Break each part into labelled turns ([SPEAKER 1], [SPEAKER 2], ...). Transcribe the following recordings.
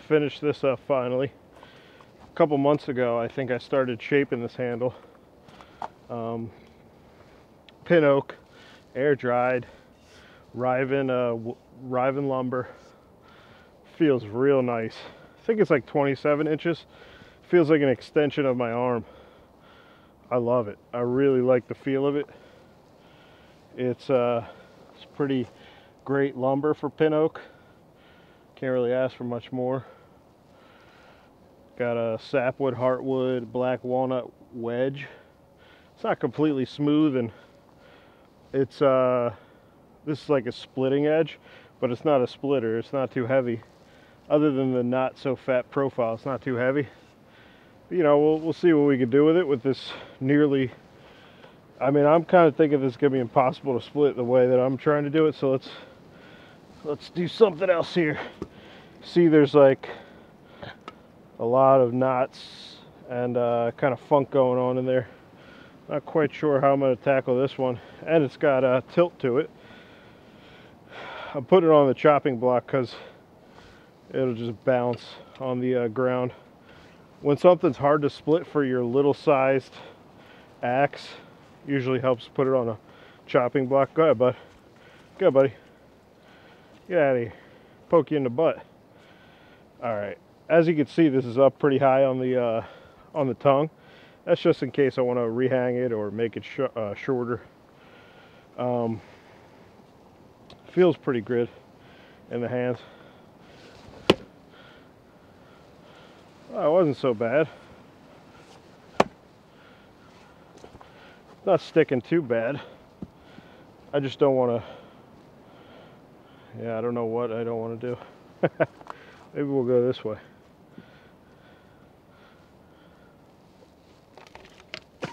[SPEAKER 1] finish this up finally. A couple months ago, I think I started shaping this handle. Pin oak, air dried, Riven lumber. Feels real nice. I think it's like 27 inches. Feels like an extension of my arm. I love it. I really like the feel of it. It's pretty great lumber for pin oak. Can't really ask for much more. Got a sapwood, heartwood, black walnut wedge. It's not completely smooth, and it's this is like a splitting edge, but it's not a splitter. It's not too heavy. Other than the not so fat profile, it's not too heavy. But, you know, we'll see what we can do with it with this nearly. I mean, I'm kind of thinking this is gonna be impossible to split the way that I'm trying to do it. So let's do something else here. See, there's like a lot of knots and kind of funk going on in there. Not quite sure how I'm going to tackle this one, and it's got a tilt to it. I'm putting it on the chopping block because it'll just bounce on the ground. When something's hard to split for your little sized axe, usually helps put it on a chopping block. Go ahead, bud. Go, buddy. Get out of here. Poke you in the butt. All right. As you can see, this is up pretty high on the tongue. That's just in case I want to rehang it or make it shorter. Feels pretty good in the hands. Oh, it wasn't so bad. Not sticking too bad. I just don't want to. Yeah, I don't know what I don't want to do. Maybe we'll go this way.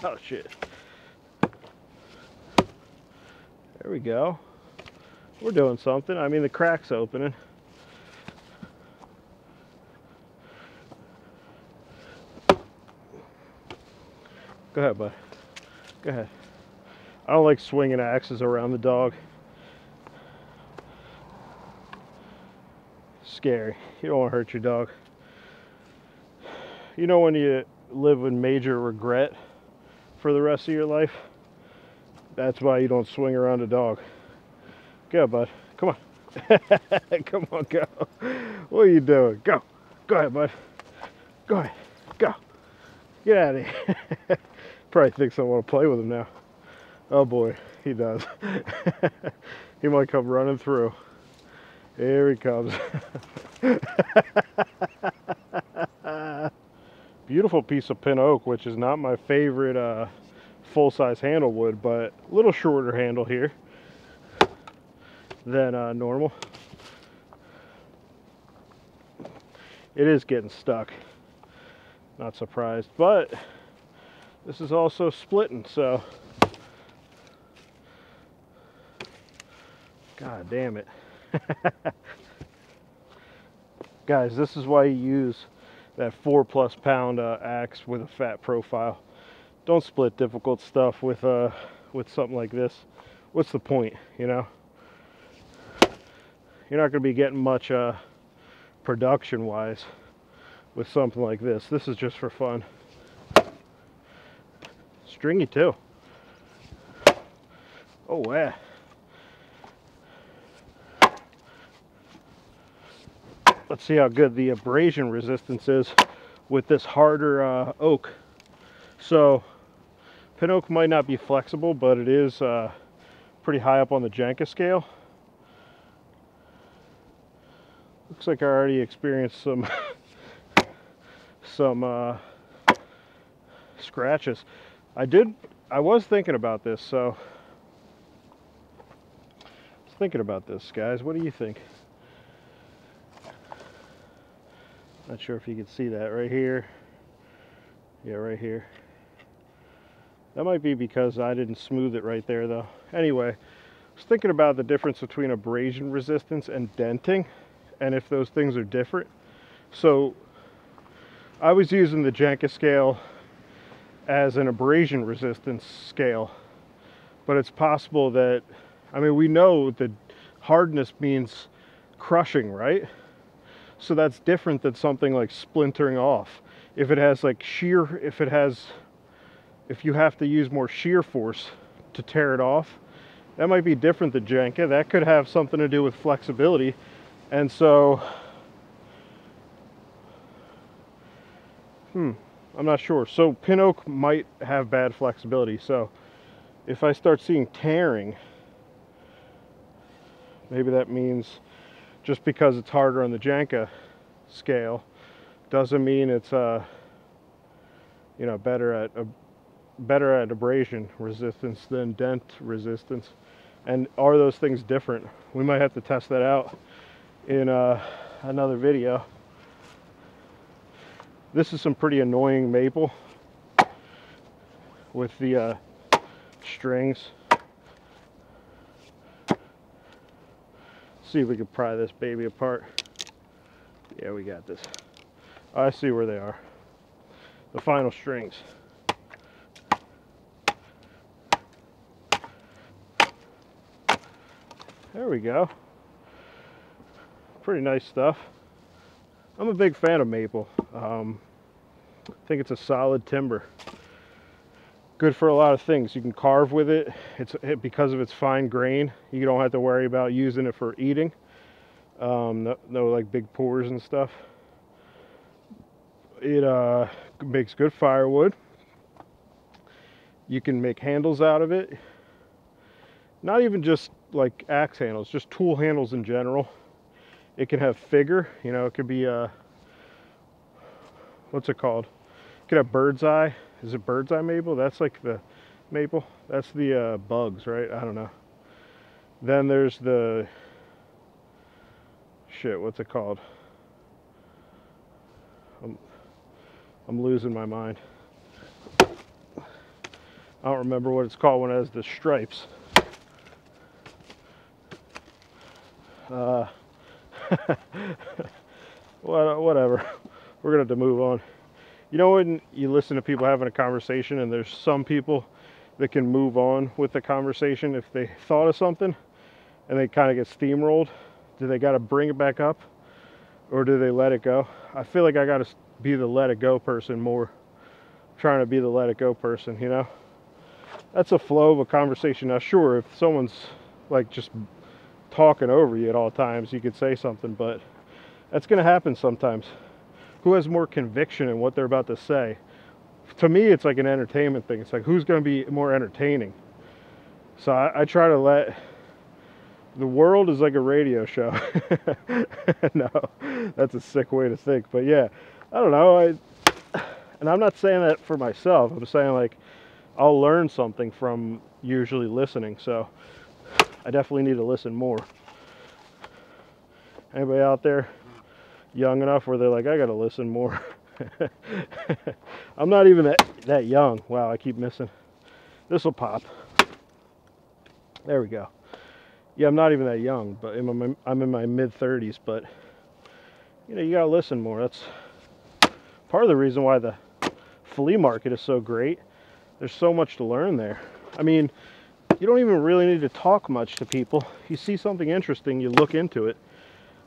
[SPEAKER 1] Oh shit. There we go. We're doing something. I mean, the crack's opening. Go ahead, bud. Go ahead. I don't like swinging axes around the dog. Scary. You don't want to hurt your dog. You know when you live with major regret for the rest of your life? That's why you don't swing around a dog. Go, bud. Come on. Come on, go. What are you doing? Go. Go ahead, bud. Go ahead. Go. Get out of here. Probably thinks I want to play with him now. Oh boy, he does. He might come running through. Here he comes. Beautiful piece of pin oak, which is not my favorite full-size handle wood, but a little shorter handle here than normal. It is getting stuck. Not surprised, but this is also splitting, so god damn it. Guys, this is why you use that 4+ pound axe with a fat profile. Don't split difficult stuff with something like this. What's the point, you know? You're not going to be getting much production wise with something like this. This is just for fun. Stringy too. Oh yeah. Let's see how good the abrasion resistance is with this harder oak. So pin oak might not be flexible, but it is pretty high up on the Jenga scale. Looks like I already experienced some scratches. I was thinking about this, so I was thinking about this, guys. What do you think? Not sure if you can see that right here. Yeah, right here. That might be because I didn't smooth it right there, though. Anyway, I was thinking about the difference between abrasion resistance and denting, and if those things are different. So I was using the Jenga scale as an abrasion resistance scale, but it's possible that, I mean, we know that hardness means crushing, right? So that's different than something like splintering off. If it has like shear, if you have to use more shear force to tear it off, that might be different than Jenga. That could have something to do with flexibility. And so, I'm not sure. So pin oak might have bad flexibility. So if I start seeing tearing, maybe that means just because it's harder on the Jenga scale doesn't mean it's you know, better at abrasion resistance than dent resistance. And are those things different? We might have to test that out in another video. This is some pretty annoying maple with the strings. See if we can pry this baby apart. Yeah, we got this. I see where they are. The final strings. There we go. Pretty nice stuff. I'm a big fan of maple. I think it's a solid timber. Good for a lot of things. You can carve with it. Because of its fine grain, you don't have to worry about using it for eating. No like big pores and stuff. It makes good firewood. You can make handles out of it. Not even just like axe handles, just tool handles in general. It can have figure, you know, it could be what's it called? It could have bird's eye. Is it bird's eye maple? That's like the maple. That's the bugs, right? I don't know. Then there's the shit, what's it called? I'm losing my mind. I don't remember what it's called when it has the stripes. Whatever. We're gonna have to move on. You know, when you listen to people having a conversation and there's some people that can move on with the conversation if they thought of something and they kind of get steamrolled, do they got to bring it back up or do they let it go? I feel like I got to be the let it go person more. I'm trying to be the let it go person, you know? That's a flow of a conversation. Now, sure, if someone's like just talking over you at all times, you could say something, but that's going to happen sometimes. Who has more conviction in what they're about to say? To me, it's like an entertainment thing. It's like, who's going to be more entertaining? So I try to let... The world is like a radio show. No, that's a sick way to think. But yeah, I don't know. And I'm not saying that for myself. I'm saying like, I'll learn something from usually listening. So I definitely need to listen more. Anybody out there young enough where they're like, I gotta listen more? I'm not even that young. Wow, I keep missing. This will pop. There we go. Yeah, I'm not even that young, but I'm in my mid-30s, but you know, you gotta listen more. That's part of the reason why the flea market is so great. There's so much to learn there. I mean, you don't even really need to talk much to people. You see something interesting, you look into it.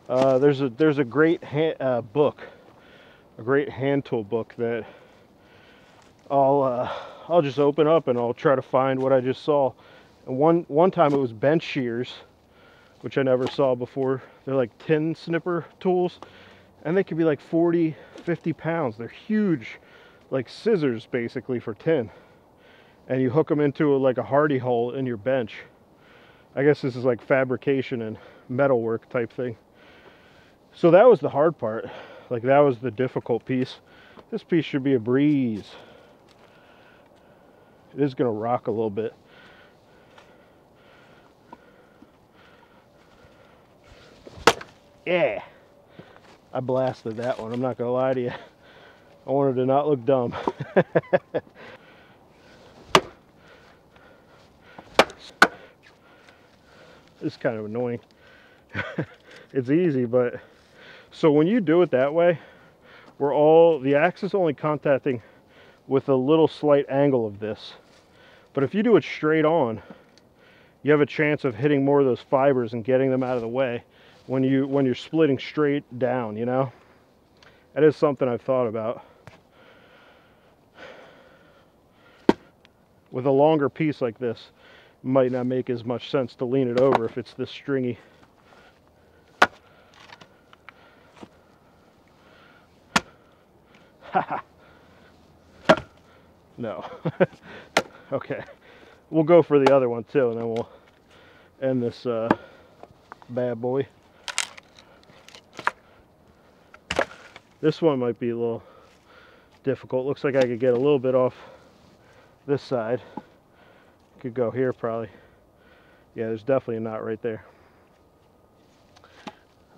[SPEAKER 1] There's a great book, a great hand tool book that I'll just open up and I'll try to find what I just saw. And one time it was bench shears, which I never saw before. They're like tin snipper tools, and they could be like 40, 50 pounds. They're huge, like scissors basically for tin. And you hook them into like a hardy hole in your bench. I guess this is like fabrication and metalwork type thing. So that was the hard part. Like that was the difficult piece. This piece should be a breeze. It is gonna rock a little bit. Yeah, I blasted that one. I'm not gonna lie to you. I wanted to not look dumb. It's kind of annoying. It's easy, but so when you do it that way, the axe is only contacting with a little slight angle of this. But if you do it straight on, you have a chance of hitting more of those fibers and getting them out of the way. when you're splitting straight down, you know. That is something I've thought about. With a longer piece like this, it might not make as much sense to lean it over if it's this stringy. No. Okay. We'll go for the other one too, and then we'll end this bad boy. This one might be a little difficult. Looks like I could get a little bit off this side. Could go here probably. Yeah, there's definitely a knot right there.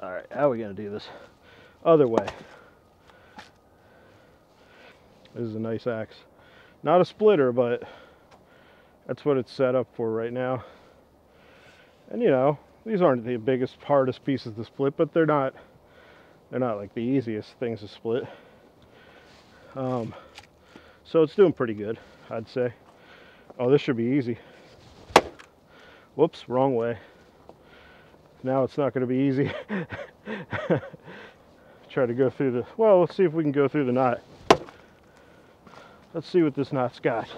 [SPEAKER 1] All right, how are we gonna do this? Other way. This is a nice axe. Not a splitter, but that's what it's set up for right now. And you know, these aren't the biggest, hardest pieces to split, but they're not like the easiest things to split. So it's doing pretty good, I'd say. Oh, this should be easy. Whoops, wrong way. Now it's not going to be easy. Try to go through the, well, let's see if we can go through the knot. Let's see what this knot's got.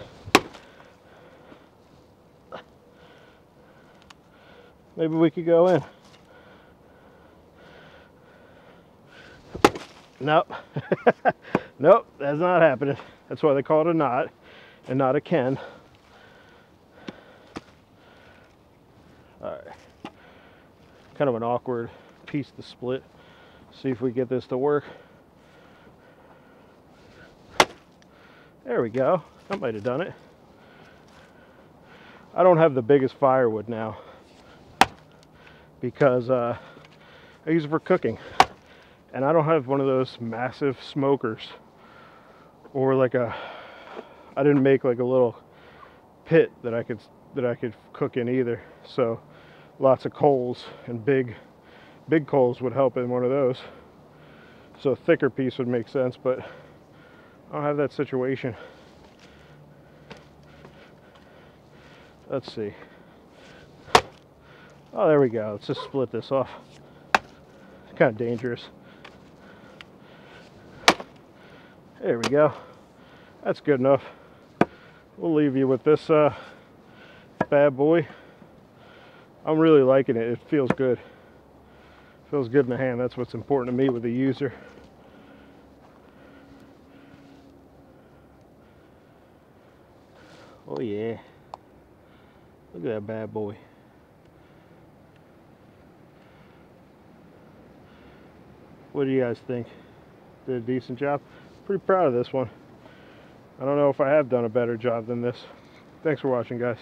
[SPEAKER 1] Maybe we could go in. Nope. Nope, that's not happening. That's why they call it a knot and not a Ken. All right. Kind of an awkward piece to split. See if we get this to work. There we go. That might have done it. I don't have the biggest firewood now because I use it for cooking. And I don't have one of those massive smokers or like I didn't make like a little pit that I could cook in either. So lots of coals, and big coals would help in one of those. So a thicker piece would make sense, but I don't have that situation. Let's see. Oh, there we go. Let's just split this off. It's kind of dangerous. There we go. That's good enough. We'll leave you with this bad boy. I'm really liking it. It feels good. Feels good in the hand. That's what's important to me with the user. Oh yeah. Look at that bad boy. What do you guys think? Did a decent job? Pretty proud of this one. I don't know if I have done a better job than this. Thanks for watching, guys.